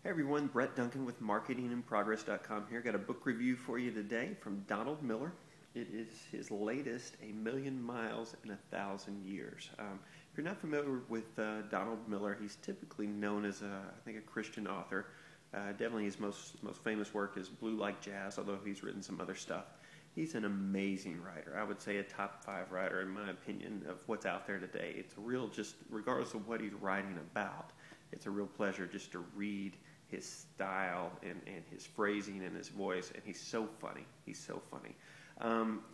Hey everyone, Brett Duncan with marketinginprogress.com here. Got a book review for you today from Donald Miller. It is his latest, A Million Miles in 1,000 Years. If you're not familiar with Donald Miller, he's typically known as a Christian author. Definitely his most famous work is Blue Like Jazz, although he's written some other stuff. He's an amazing writer. I would say a top 5 writer in my opinion of what's out there today. It's a real, just regardless of what he's writing about, it's a real pleasure just to read his style and his phrasing and his voice, and he's so funny. He's so funny.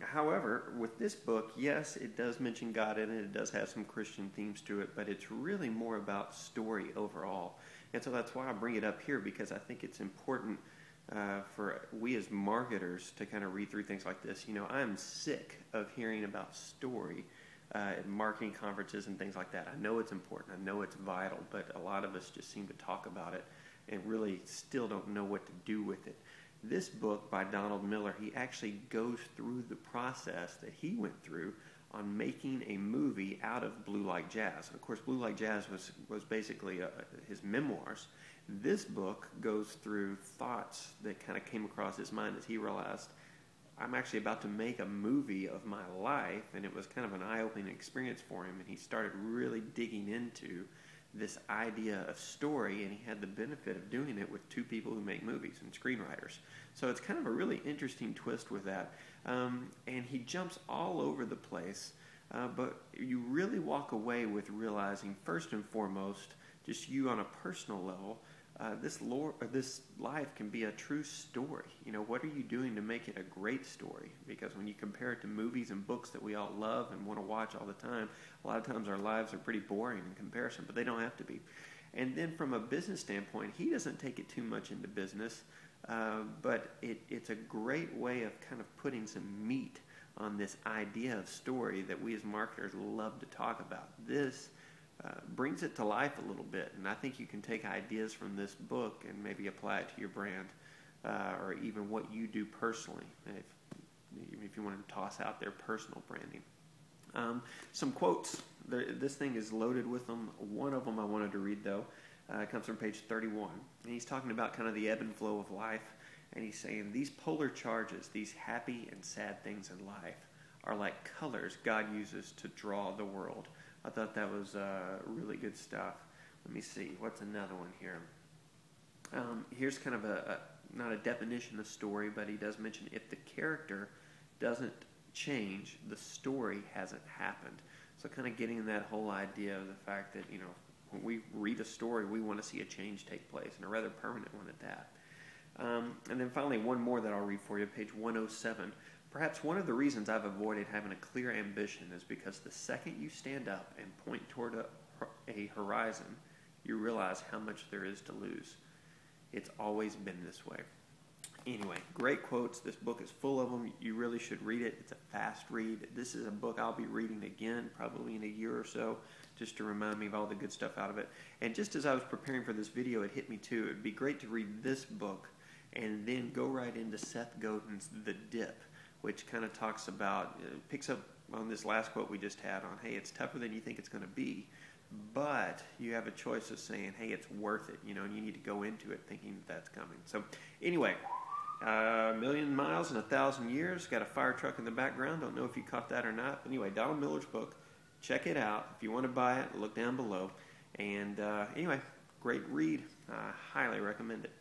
However, with this book, yes, it does mention God in it. It does have some Christian themes to it, but it's really more about story overall. And so that's why I bring it up here, because I think it's important for we as marketers to kind of read through things like this. You know, I'm sick of hearing about story at marketing conferences and things like that. I know it's important. I know it's vital, but a lot of us just seem to talk about it and really still don't know what to do with it. This book by Donald Miller, he actually goes through the process that he went through on making a movie out of Blue Like Jazz. And of course, Blue Like Jazz was basically his memoirs. This book goes through thoughts that kind of came across his mind as he realized, I'm actually about to make a movie of my life, and it was kind of an eye-opening experience for him, and he started really digging into this idea of story, and he had the benefit of doing it with 2 people who make movies and screenwriters. So it's kind of a really interesting twist with that. And he jumps all over the place, but you really walk away with realizing, first and foremost, just you on a personal level, this life can be a true story. You know, what are you doing to make it a great story? Because when you compare it to movies and books that we all love and want to watch all the time, a lot of times our lives are pretty boring in comparison, but they don't have to be. And then from a business standpoint, he doesn't take it too much into business, but it's a great way of kind of putting some meat on this idea of story that we as marketers love to talk about. This brings it to life a little bit, and I think you can take ideas from this book and maybe apply it to your brand, or even what you do personally, if you want to toss out their personal branding. Some quotes. This thing is loaded with them. One of them I wanted to read, though. Comes from page 31, and he's talking about kind of the ebb and flow of life, and he's saying, these polar charges, these happy and sad things in life, are like colors God uses to draw the world. I thought that was really good stuff. Let me see. What's another one here? Here's kind of not a definition of story, but he does mention if the character doesn't change, the story hasn't happened. So kind of getting that whole idea of the fact that, you know, when we read a story, we want to see a change take place, and a rather permanent one at that. And then finally, one more that I'll read for you, page 107. Perhaps one of the reasons I've avoided having a clear ambition is because the second you stand up and point toward a horizon, you realize how much there is to lose. It's always been this way. Anyway, great quotes. This book is full of them. You really should read it. It's a fast read. This is a book I'll be reading again probably in a year or so, just to remind me of all the good stuff out of it. And just as I was preparing for this video, it hit me too. It would be great to read this book and then go right into Seth Godin's The Dip, which kind of talks about, picks up on this last quote we just had on, hey, it's tougher than you think it's going to be, but you have a choice of saying, hey, it's worth it, you know, and you need to go into it thinking that that's coming. So anyway, a million miles in 1,000 years, got a fire truck in the background. Don't know if you caught that or not. But anyway, Donald Miller's book, check it out. If you want to buy it, look down below. And anyway, great read. I highly recommend it.